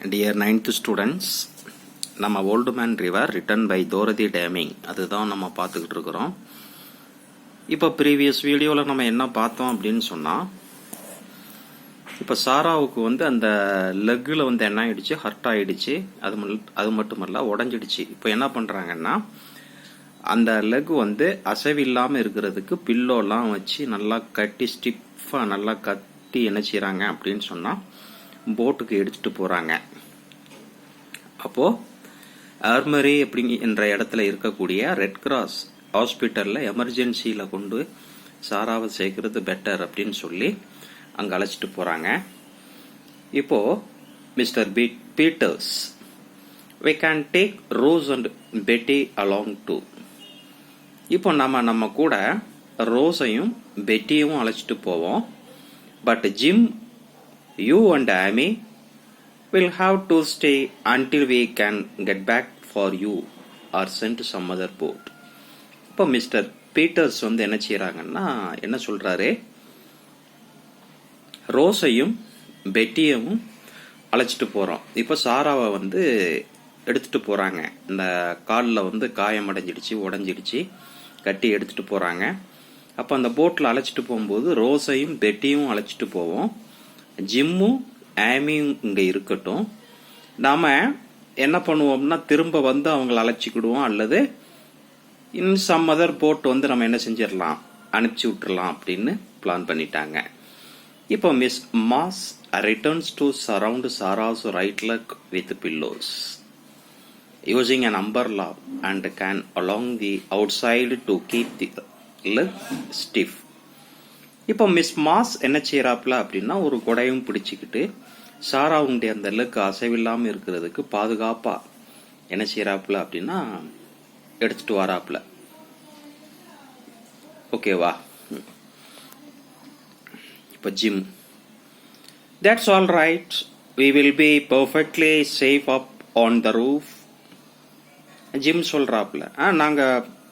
Dear 9th students, நம்ம old man river written by Dorothy Deming அதுதான் நம்ம பார்த்துக்கிட்டு இருக்கிறோம். இப்போ ப்ரீவியஸ் வீடியோவில் நம்ம என்ன பார்த்தோம் அப்படின்னு சொன்னால், இப்போ சாராவுக்கு அந்த லெக்கில் என்ன ஆயிடுச்சு, ஹர்ட் ஆயிடுச்சு. அது மட்டுமல்ல உடஞ்சிடுச்சு. இப்போ என்ன பண்ணுறாங்கன்னா, அந்த லெக் அசைவில்லாமல் இருக்கிறதுக்கு பில்லோலாம் வச்சு நல்லா கட்டி ஸ்டிஃபாக நல்லா கட்டி என்ன செய்கிறாங்க அப்படின்னு சொன்னால் போட்டுக்கு எடுத்துட்டு போறாங்க. அப்போ ஆர்மரி என்ற இடத்துல இருக்கக்கூடிய ரெட் கிராஸ் ஹாஸ்பிட்டல்ல எமர்ஜென்சியில கொண்டு சாராவை சேர்க்கறது பெட்டர் அப்படின்னு சொல்லி அங்க அழைச்சிட்டு போறாங்க. இப்போ mister Peters, we can take Rose and Betty along too. இப்போ நம்ம கூட ரோஸையும் பெட்டியும் அழைச்சிட்டு போவோம். But Jim, you and Amy will have to stay until we can get back for you or send to some other boat. இப்போ mister Peter's என்ன செய்யறாங்கன்னா, என்ன சொல்றாரு, ரோஸையும் பெட்டியவும் அழைச்சிட்டு போறோம். இப்போ சாராவை எடுத்துட்டு போறாங்க. இந்த காலில் காயம் அடைஞ்சிடுச்சு, உடஞ்சிடுச்சு, கட்டி எடுத்துட்டு போறாங்க. அப்போ அந்த போட்டில் அழைச்சிட்டு போகும்போது ரோஸையும் பெட்டியும் அழைச்சிட்டு போவோம். ஜிம்மும் ஆமியும் இங்கே இருக்கட்டும். நாம் என்ன பண்ணுவோம்னா, திரும்ப அவங்கள அழைச்சிக்கிடுவோம், அல்லது இன் சம் அதர் போட் நம்ம என்ன செஞ்சிடலாம், அனுப்பிச்சி விட்டுறலாம் அப்படின்னு பிளான் பண்ணிட்டாங்க. இப்போ Miss Moss returns to surround Sarah's right leg with pillows using an umbrella and can along the outside to keep the leg stiff. இப்போ மிஸ் மாஸ் என்ன செய்யறாப்ல அப்படின்னா, ஒரு கொடையும் பிடிச்சிக்கிட்டு சாராவுடைய அந்த லெக் அசைவில்லாம இருக்கிறதுக்கு பாதுகாப்பா என்ன செய்யறாப்ல அப்படின்னா எடுத்துட்டு வராப்ல. ஓகேவா? இப்போ Jim, that's all right, we will be perfectly safe up on the roof. Jim சொல்றாப்ல, நாங்க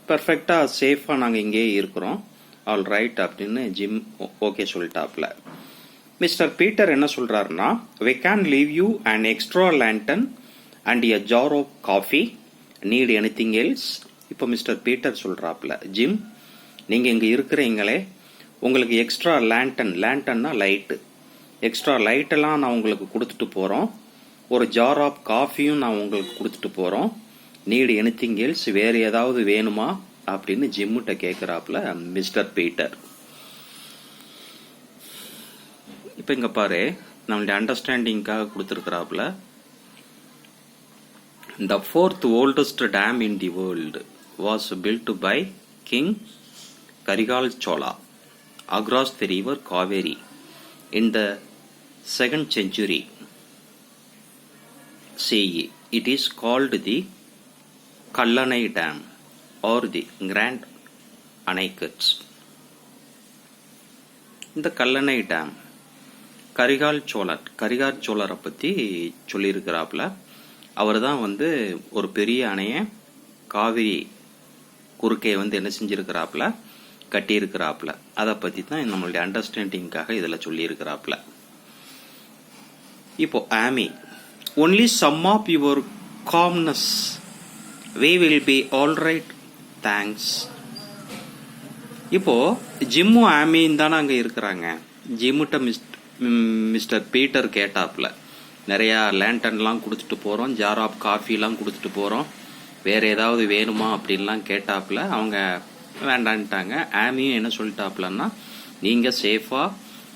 பெர்ஃபெக்டா சேஃபா நாங்க இங்கேயே இருக்கிறோம், ஆல் ரைட் அப்படின்னு ஜிம் ஓகே சொல்லிட்டாப்ல. மிஸ்டர் பீட்டர் என்ன சொல்றாருன்னா, we can leave you an extra lantern and a jar of coffee. Need anything else? இப்போ மிஸ்டர் பீட்டர் சொல்றாப்ல, ஜிம் நீங்க இங்க இருக்கிறீங்களே, உங்களுக்கு எக்ஸ்ட்ரா லேண்டன்னா லைட்டு, எக்ஸ்ட்ரா லைட்டெல்லாம் நான் உங்களுக்கு கொடுத்துட்டு போறோம். ஒரு ஜார் ஆஃப் காஃபியும் நான் உங்களுக்கு கொடுத்துட்டு போறோம். நீட் எனிதிங் எல்ஸ், வேற ஏதாவது வேணுமா அப்படின்னு ஜிம்முட்ட கேட்கிறாப்ல மிஸ்டர் பீட்டர். இப்ப இங்க பாரு, நம்மளுடைய அண்டர்ஸ்டாண்டிங்காக கொடுத்திருக்கிறாப்ல, the fourth oldest dam in the world was built by King Karigal Chola across the river Kaveri in the 2nd century CE. It is called the Kallanai Dam or the Grand Anaikat. இந்த Kallanai dam Karikal சோழரை பத்தி சொல்லியிருக்கிறாப்ல. அவர் தான் ஒரு பெரிய அணைய காவிரி குறுக்கே என்ன செஞ்சிருக்கிறாப்ல, கட்டியிருக்கிறாப்ல. அதை பத்தி தான் நம்மளுடைய அண்டர்ஸ்டாண்டிங்காக இதுல சொல்லியிருக்கிறாப்ல. இப்போ Amy, only some of your calmness, we will be all right, thanks. இப்போ ஜிம்மும் ஆமியும் தானே அங்க இருக்கிறாங்க. ஜிம்முட்ட மிஸ்டர் பீட்டர் கேட்டாப்ல, நிறைய லேண்டன்லாம் கொடுத்துட்டு போறோம், ஜார் ஆஃப் காஃபிலாம் கொடுத்துட்டு போறோம், வேற ஏதாவது வேணுமா அப்படின்லாம் கேட்டாப்ல. அவங்க வேண்டான்ட்டாங்க. ஆமியும் என்ன சொல்லிட்டாப்லன்னா, நீங்க சேஃபா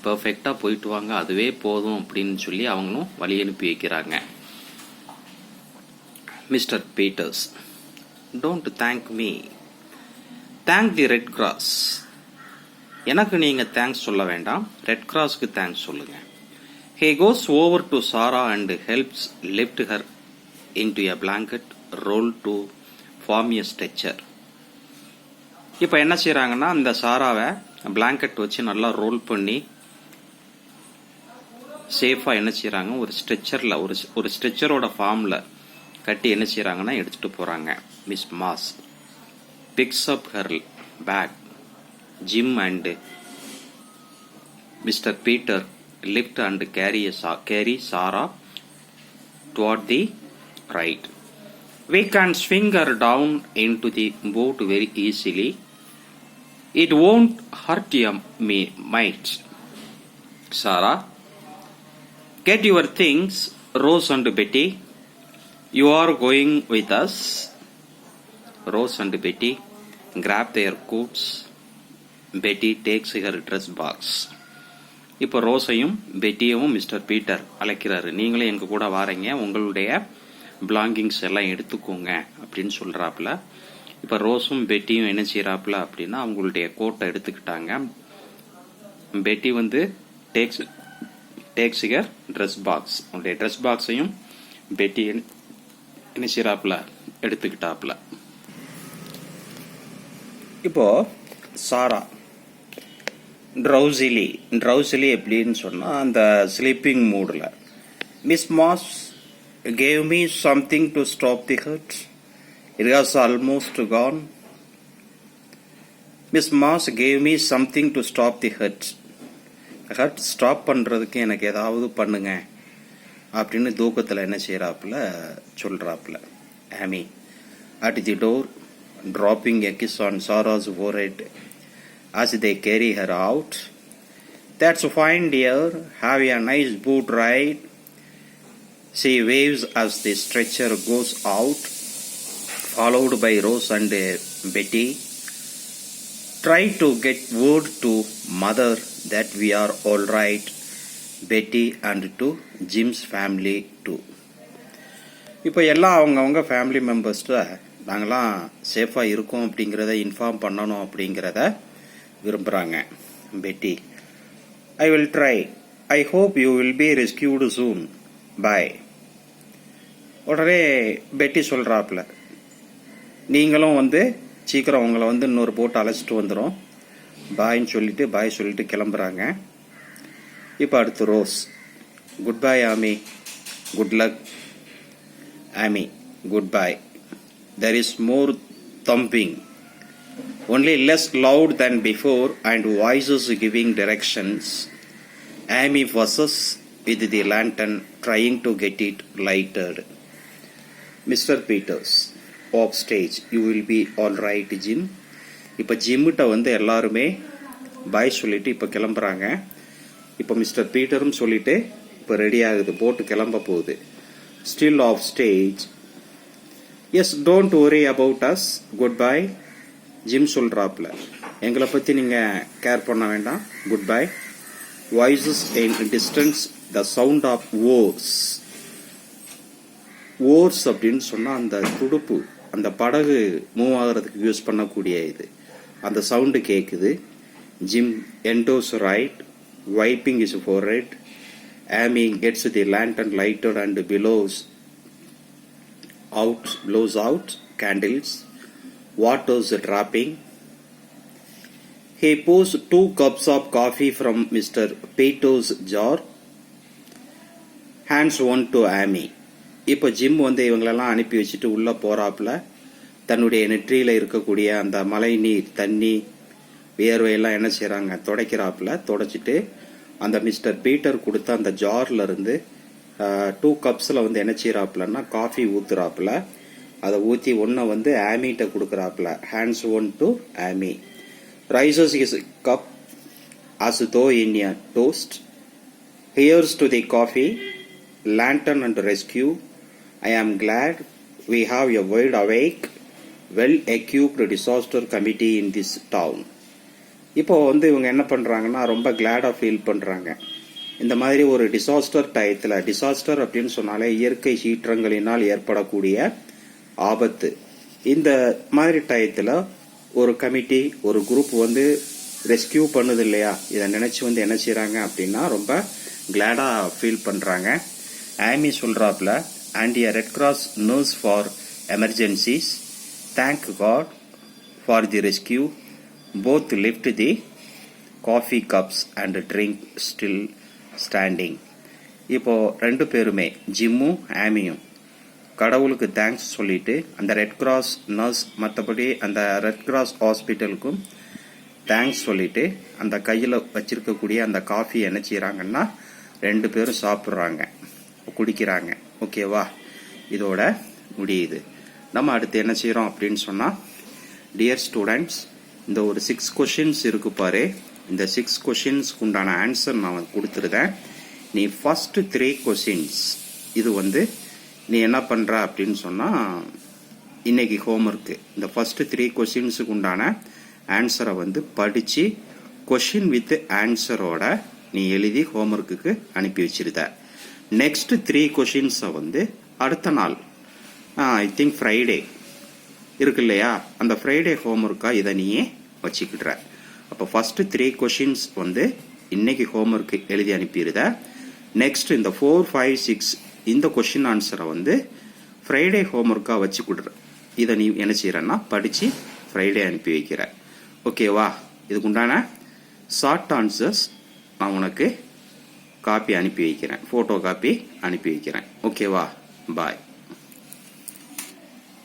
பெர்ஃபெக்டா போயிட்டு வாங்க, அதுவே போதும் அப்படின்னு சொல்லி அவங்களும் வழி அனுப்பி வைக்கிறாங்க. Mister Peters, don't thank me, thank the Red Cross. எனக்கு நீங்க தேங்க்ஸ் சொல்ல வேண்டாம், ரெட் கிராஸ்க்கு தேங்க்ஸ் சொல்லுங்க. He goes over to Sarah and helps lift her into a blanket roll to form a stretcher. இப்போ என்ன செய்யறாங்கன்னா, அந்த சாராவை பிளாங்கெட் வச்சு நல்லா ரோல் பண்ணி சேஃபா என்ன செய்யறாங்க, ஒரு ஸ்ட்ரெச்சர்ல ஒரு ஸ்ட்ரெச்சரோட ஃபார்ம்ல கட்டி என்ன செய்யறாங்கன்னா எடுத்துட்டு போறாங்க. Miss Moss picks up her bag. Jim and mister Peter lift and carry Sarah toward the right. We can swing her down into the boat very easily. It won't hurt me much. Sarah, get your things, Rose and Betty. You are going with us. Rose and Betty grab their coats. Betty takes her dress box. இப்போ ரோஸையும் பெட்டியவும் mister Peter அழைக்கிறாரு. நீங்களும் எங்க கூட வாரீங்க, உங்களுடைய belongings எல்லாம் எடுத்துக்கோங்க அப்படின்னு சொல்றாப்புல. இப்போ ரோஸும் பெட்டியும் என்ன செய்யறாப்புல அப்படின்னா அவங்களுடைய கோட்டை எடுத்துக்கிட்டாங்க. பெட்டி வந்து டேக்ஸ் ஹர் ட்ரெஸ் பாக்ஸ், அவங்களுடைய ட்ரெஸ் பாக்ஸையும் பெட்டி என்ன செய்யறாப்புல எடுத்துக்கிட்டாப்புல. இப்போ சாரா ட்ரௌசிலி எப்படின்னு சொன்னா அந்த ஸ்லீப்பிங் மூடில், Miss Moss gave me something to stop the hurt. It was almost gone. Miss Moss gave me something to stop the hurt. Hurt stop பண்ணுறதுக்கு எனக்கு ஏதாவது பண்ணுங்க அப்படின்னு தூக்கத்தில் என்ன செய்கிறாப்புல சொல்கிறாப்புல. ஆமி at the door, dropping a kiss on Sarah's forehead as they carry her out. That's fine, dear. Have a nice boat ride. She waves as the stretcher goes out, followed by Rose and Betty. Try to get word to mother that we are all right, Betty, and to Jim's family too. இப்போ எல்லாம் அவங்கவுங்க family மெம்பர்ஸ்ட நாங்களாம் சேஃபாக இருக்கோம் அப்படிங்கிறத inform பண்ணணும் அப்படிங்கிறத விரும்புகிறாங்க Betty. I will try. I hope you will be rescued soon. Bye. உடனே பெட்டி சொல்கிறாப்புல, நீங்களும் வந்து சீக்கிரம் உங்களை வந்து இன்னொரு போட்டு அழைச்சிட்டு வந்துடும், பாய்ன்னு சொல்லிட்டு கிளம்புறாங்க. இப்போ அடுத்து ரோஸ். குட் பை ஆமி, குட் லக். ஆமி, good bye. There is more thumping, only less loud than before and voices giving directions. Amy fusses with the lantern, trying to get it lighted. Mr. Peters, off stage. You will be all right, Jim. இப்போ ஜிம்மிட்ட வந்து எல்லாருமே பாய் சொல்லிட்டு இப்போ கிளம்புறாங்க. இப்போ mister பீட்டரும் சொல்லிட்டு இப்போ ready ஆகுது, போட்டு கிளம்ப போகுது. Still off stage. Yes, don't worry about us. Goodbye. Jim சொல்றாப்ல, எங்களை பத்தி நீங்க கேர் பண்ண வேண்டாம், goodbye. Voices in distance, the sound of oars. Oars அப்படின்னு சொன்னா அந்த துடுப்பு, அந்த படகு மூவ் ஆகிறதுக்கு யூஸ் பண்ணக்கூடிய இது, அந்த சவுண்டு கேட்குது. Jim ends right, wiping is forehead. Amy gets the lantern lighted and blows out candles. Water's dropping. He pours 2 cups of coffee from Mr. Peto's jar. Hands one to Amy. இப்போ gym வந்து இவங்களெல்லாம் அனுப்பி வச்சுட்டு உள்ள போறாப்புல. தன்னுடைய நெற்றியில இருக்கக்கூடிய அந்த மழை நீர், தண்ணி, வியர்வையெல்லாம் என்ன செய்யறாங்க, துடைக்கிறாப்புல. துடைச்சிட்டு அந்த மிஸ்டர் பீட்டர் கொடுத்த அந்த ஜார்ல இருந்து 2 கப்ஸ்ல வந்து என்ன செய்யறாப்புலன்னா காஃபி ஊத்துறாப்புல. அதை ஊற்றி ஒன்றை வந்து ஆமிட்ட கொடுக்குறாப்புல. Hands one to Amy. Raises is cup as though in a toast. Here's to the coffee, lantern and rescue. I am glad we have a wide awake, well-equipped disaster committee in this town. இப்போ வந்து இவங்க என்ன பண்றாங்கன்னா ரொம்ப கிளாடாக feel பண்றாங்க. இந்த மாதிரி ஒரு டிசாஸ்டர் டயத்தில், டிசாஸ்டர் அப்படின்னு சொன்னாலே இயற்கை சீற்றங்களினால் ஏற்படக்கூடிய ஆபத்து, இந்த மாதிரி டயத்தில் ஒரு கமிட்டி, ஒரு குரூப் வந்து ரெஸ்கியூ பண்ணுது இல்லையா, இதை நினைச்சு வந்து என்ன செய்யறாங்க அப்படின்னா ரொம்ப கிளாடா ஃபீல் பண்றாங்க. ஆமி சொல்றாப்ல, and a Red Cross nurse for emergencies. Thank God for the rescue. Both lift the coffee cups and drink still standing. இப்போ 2 பேருமே, ஜிம்மும் ஆமியும், கடவுளுக்கு தேங்க்ஸ் சொல்லிட்டு அந்த ரெட் கிராஸ் நர்ஸ், மற்றபடி அந்த ரெட் கிராஸ் ஹாஸ்பிட்டலுக்கும் தேங்க்ஸ் சொல்லிட்டு அந்த கையில் வச்சிருக்கக்கூடிய அந்த காஃபி என்ன செய்யறாங்கன்னா 2 பேரும் சாப்பிட்றாங்க, குடிக்கிறாங்க. ஓகேவா? இதோட முடியுது. நம்ம அடுத்து என்ன செய்கிறோம் அப்படின்னு சொன்னால், டியர் ஸ்டூடெண்ட்ஸ், இந்த ஒரு 6 கொஷின்ஸ் இருக்கு பாரு. இந்த 6 கொஷின்ஸ்க்கு உண்டான ஆன்சர் நான் கொடுத்துருதேன். நீ ஃபர்ஸ்ட் 3 கொஷின்ஸ் இது நீ என்ன பண்ணுற அப்படின்னு சொன்னால், இன்னைக்கு ஹோம்ஒர்க்கு இந்த ஃபர்ஸ்ட் 3 கொஷின்ஸுக்கு உண்டான ஆன்சரை படித்து கொஷின் வித் ஆன்சரோட நீ எழுதி ஹோம்ஒர்க்குக்கு அனுப்பி வச்சிருத. நெக்ஸ்ட் 3 கொஷின்ஸை அடுத்த நாள் ஐ திங்க் ஃப்ரைடே இருக்கு இல்லையா, அந்த ஃப்ரைடே ஹோம்ஒர்க்காக இதை நீயே வச்சுக்கிடுற. அப்போ ஃபர்ஸ்ட் 3 கொஷின்ஸ் இன்னைக்கு ஹோம்ஒர்க்கு எழுதி அனுப்பிடுத. நெக்ஸ்ட் இந்த 4, 5, 6 இந்த கொஷின் ஆன்சரை ஃப்ரைடே ஹோம்ஒர்க்காக வச்சு கொடுற. இதை நீ என்ன செய்யறன்னா படித்து ஃப்ரைடே அனுப்பி வைக்கிற. ஓகேவா? இதுக்கு உண்டான ஷார்ட் ஆன்சர்ஸ் நான் உனக்கு காப்பி அனுப்பி வைக்கிறேன், ஃபோட்டோ காப்பி அனுப்பி வைக்கிறேன். ஓகேவா? பாய்.